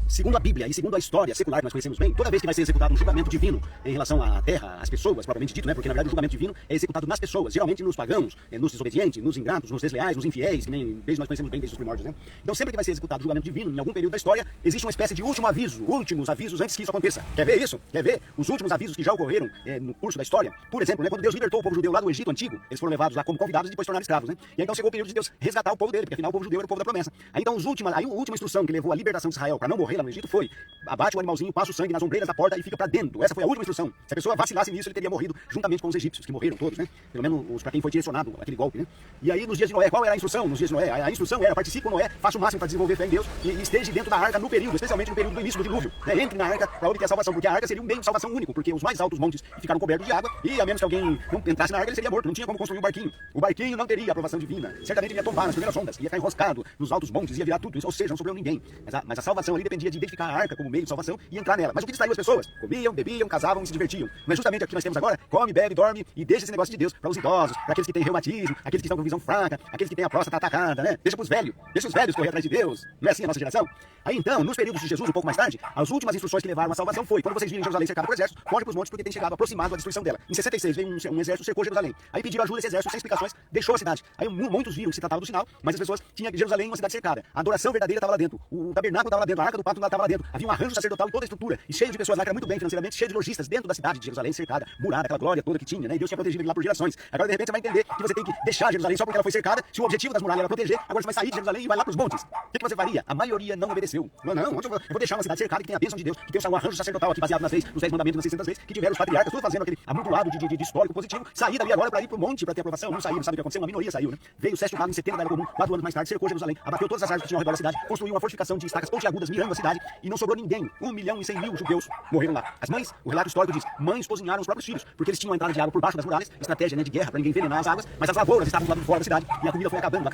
Segundo a Bíblia e segundo a história secular que nós conhecemos bem, toda vez que vai ser executado um julgamento divino em relação à terra, às pessoas, propriamente dito, né? Porque na verdade o julgamento divino é executado nas pessoas, geralmente nos pagãos, nos desobedientes, nos ingratos, nos desleais, nos infiéis, que nem desde nós conhecemos bem desde os primórdios, né? Então sempre que vai ser executado o julgamento divino em algum período da história, existe uma espécie de último aviso, últimos avisos antes que isso aconteça. Quer ver isso? Quer ver os últimos avisos que já ocorreram no curso da história? Por exemplo, né, quando Deus libertou o povo judeu lá do Egito Antigo, eles foram levados lá como convidados e depois tornaram escravos, né? E aí, então chegou o período de Deus resgatar o povo dele, porque afinal o povo judeu era o povo da promessa. Aí então a última instrução que levou à libertação de Israel para não morrer lá no Egito foi: abate o animalzinho, passa o sangue nas ombreiras da porta e fica para dentro. Essa foi a última instrução. Se a pessoa vacilasse nisso, ele teria morrido juntamente com os egípcios, que morreram todos, né? Pelo menos para quem foi direcionado aquele golpe, né? E aí nos dias de Noé, qual era a instrução? Nos dias de Noé, a instrução era: participe com Noé, faça o máximo para desenvolver fé em Deus e esteja dentro da arca no período, especialmente no período do início do dilúvio, né? Entre na arca para obter a salvação, porque a arca seria um meio de salvação único, porque os mais altos montes ficaram cobertos de água e a menos que alguém não entrasse na arca, ele seria morto, não tinha como construir um barquinho. O barquinho não teria aprovação divina, certamente ele ia tombar nas primeiras ondas, ia ficar enroscado nos altos montes, ia virar tudo isso, ou seja, não sobrou ninguém. Mas a salvação ali dependia de identificar a arca como meio de salvação e entrar nela. Mas o que distraiu as pessoas? Comiam, bebiam, casavam e se divertiam. Mas justamente aqui nós temos agora: come, bebe, dorme e deixa esse negócio de Deus para os idosos, para aqueles que têm reumatismo, aqueles que estão com visão fraca, aqueles que têm a próstata atacada, né? Deixa os velhos correr atrás de Deus. Não é assim a nossa geração? Aí então, nos períodos de Jesus, um pouco mais tarde, as últimas instruções que levaram à salvação foi: quando vocês virem Jerusalém cercada por exército, foge para os montes porque tem chegado aproximado a destruição dela. Em 66 veio um exército, cercou Jerusalém. Aí pediram ajuda, esse exército, sem explicações, deixou a cidade. Aí muitos viram que se tratava do sinal, mas as pessoas tinham Jerusalém uma cidade cercada. A adoração verdadeira estava lá dentro, o tabernáculo estava lá dentro, a arca do pacto estava lá dentro. Havia um arranjo sacerdotal e toda a estrutura, e cheio de pessoas lá que era muito bem financeiramente, cheio de lojistas dentro da cidade de Jerusalém cercada, murada, aquela glória toda que tinha, né? E Deus tinha protegido ele lá por gerações. Agora de repente você vai entender que você tem que deixar Jerusalém só porque ela foi cercada. Se o objetivo das muralhas era proteger, agora você vai sair de Jerusalém e vai lá para os montes. O que você faria? A maioria não obedeceu. Não, onde eu vou deixar uma cidade cercada que tem a bênção de Deus, que tem um arranjo sacerdotal aqui baseado nas 10 mandamentos, nas 600 leis, que tiveram os patriarcas, tudo fazendo aquele amontoado de histórico positivo. Sair dali agora para ir para o monte para ter aprovação. Não saíram, sabe o que aconteceu? Uma minoria saiu, né? Veio o Sérgio Mago em setembro da Era Comum, 4 anos mais tarde, cercou Jerusalém, abateu todas as árvores que tinham ao redor da cidade, construiu uma fortificação de estacas pontiagudas mirando a cidade e não sobrou ninguém. 1.100.000 judeus morreram lá. As mães, o relato histórico diz: mães cozinharam os próprios filhos, porque eles tinham a entrada de água por baixo das muralhas, estratégia, né, de guerra para ninguém envenenar as águas, mas as lavouras estavam do lado de fora da cidade e a comida foi acabando.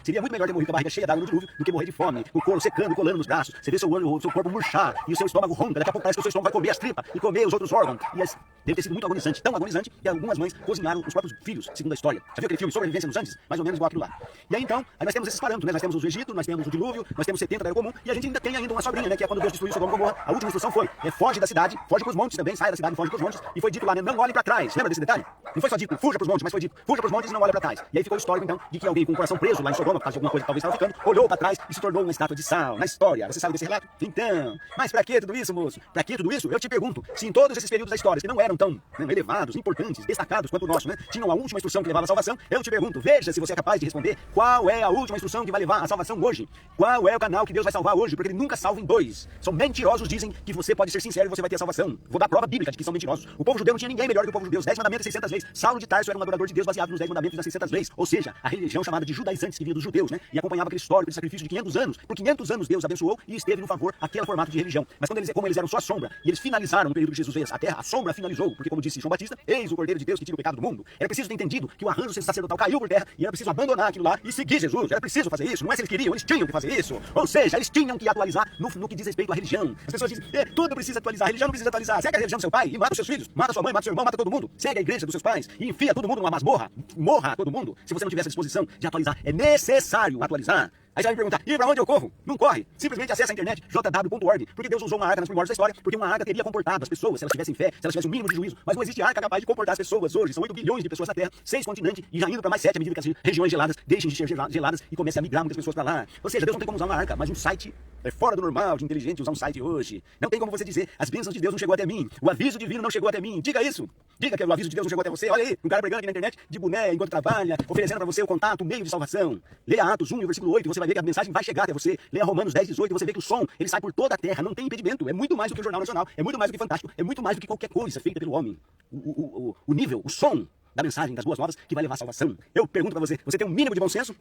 Seria muito melhor ter morrido com a barriga cheia d'água no dilúvio do que morrer de fome, o couro secando e colando nos braços. Você vê seu corpo murchar e o seu estômago ronca. Daqui a pouco parece que o seu estômago vai comer as tripas e comer os outros órgãos. E deve ter sido muito agonizante, tão agonizante que algumas mães cozinharam os próprios filhos, segundo a história. Já viu aquele filme Sobrevivência nos Andes? Mais ou menos igual aquilo lá. E aí então, aí nós temos esses parâmetros, né? Nós temos o Egito, nós temos o dilúvio, nós temos 70 da Era Comum e a gente ainda tem uma sobrinha, né? Que é quando Deus destruiu Sodoma e Gomorra. A última instrução foi: foge da cidade, foge para os montes também, sai da cidade, foge para os montes. E foi dito lá, né? Não olhem para trás. Lembra desse detalhe? Não foi só dito fuja para os montes, mas foi dito fuja para os montes e não olha para trás. E aí ficou o histórico então de que alguém com o coração preso lá em Sodoma, por causa de alguma coisa que talvez estava ficando, olhou para trás e se tornou uma estátua de sal na história. Você sabe desse relato? Então, mas para que tudo isso, moço? Para que tudo isso? Eu te pergunto, se em todos esses períodos da história que não eram tão elevados, importantes, destacados quanto o nosso, né, tinham a última instrução que levava à salvação, eu te pergunto, veja se você é capaz de responder qual é a última instrução que vai levar à salvação hoje. Qual é o canal que Deus vai salvar hoje? Porque ele nunca salva em dois. São mentirosos, dizem que você pode ser sincero e você vai ter a salvação. Vou dar prova bíblica de que são mentirosos. O povo judeu não tinha ninguém melhor que o povo judeu. Os 10 mandamentos e 600 leis. Saulo de Tarso era um adorador de Deus baseado nos 10 mandamentos e nas 600 leis. Ou seja, a religião chamada de judaizantes que vinha dos judeus, né? E acompanhava aquele histórico de sacrifício de 500 anos. Por 500 anos Deus abençoou e esteve no favor aquele formato de religião. Mas como eles eram só a sombra e eles finalizaram no período que Jesus veio à terra, a sombra finalizou. Porque como disse João Batista, eis o Cordeiro de Deus que tira o pecado do mundo. Era preciso ter entendido que o arranjo sacerdotal caiu por terra e era preciso abandonar aquilo lá e seguir Jesus. Era preciso fazer isso. Não é se eles queriam, eles tinham que fazer isso. Ou seja, eles tinham que atualizar no que diz respeito à religião. As pessoas dizem: tudo precisa atualizar, a religião não precisa atualizar. Segue a religião do seu pai e mata os seus filhos, mata sua mãe, mata seu irmão, mata todo mundo. Segue a igreja dos seus pais e enfia todo mundo numa masmorra. Morra todo mundo. Se você não tiver essa disposição de atualizar, é necessário atualizar. Aí você vai me perguntar: e pra onde eu corro? Não corre. Simplesmente acessa a internet, jw.org. Porque Deus usou uma arca nas primórdios da história, porque uma arca teria comportado as pessoas, se elas tivessem fé, se elas tivessem um mínimo de juízo. Mas não existe arca capaz de comportar as pessoas hoje. São 8 bilhões de pessoas na Terra, 6 continentes, e já indo para mais 7 à medida que as regiões geladas deixem de ser geladas e comecem a migrar muitas pessoas para lá. Ou seja, Deus não tem como usar uma arca, mas um site é fora do normal, de inteligente usar um site hoje. Não tem como você dizer: as bênçãos de Deus não chegou até mim, o aviso divino não chegou até mim. Diga isso. Diga que o aviso de Deus não chegou até você. Olha aí, um cara pregando aqui na internet de boné enquanto trabalha, oferecendo para você o contato, o meio de salvação. Leia Atos 1, versículo 8, e você vai ver que a mensagem vai chegar até você. Leia Romanos 10, 18, e você vê que o som, ele sai por toda a terra, não tem impedimento. É muito mais do que o Jornal Nacional, é muito mais do que Fantástico, é muito mais do que qualquer coisa feita pelo homem. O nível, o som da mensagem das boas novas que vai levar à salvação. Eu pergunto para você: você tem um mínimo de bom senso?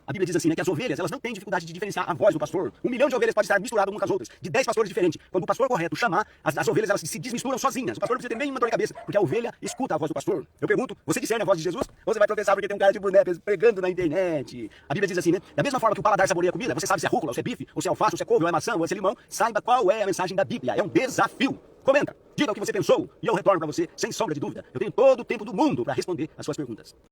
A Bíblia diz assim, né, que as ovelhas, elas não têm dificuldade de diferenciar a voz do pastor. 1 milhão de ovelhas pode estar misturado umas com as outras, de 10 pastores diferentes. Quando o pastor correto chamar, as ovelhas, elas se desmisturam sozinhas. O pastor não precisa ter nenhuma dor de cabeça, porque a ovelha escuta a voz do pastor. Eu pergunto: você discerne a voz de Jesus? Ou você vai tropeçar porque tem um cara de boné pregando na internet? A Bíblia diz assim, né, da mesma forma que o paladar saboreia a comida, você sabe se é rúcula, ou se é bife, ou se é alface, ou se é couve, ou é maçã, ou se é limão, saiba qual é a mensagem da Bíblia. É um desafio. Comenta, diga o que você pensou e eu retorno para você sem sombra de dúvida. Eu tenho todo o tempo do mundo para responder as suas perguntas.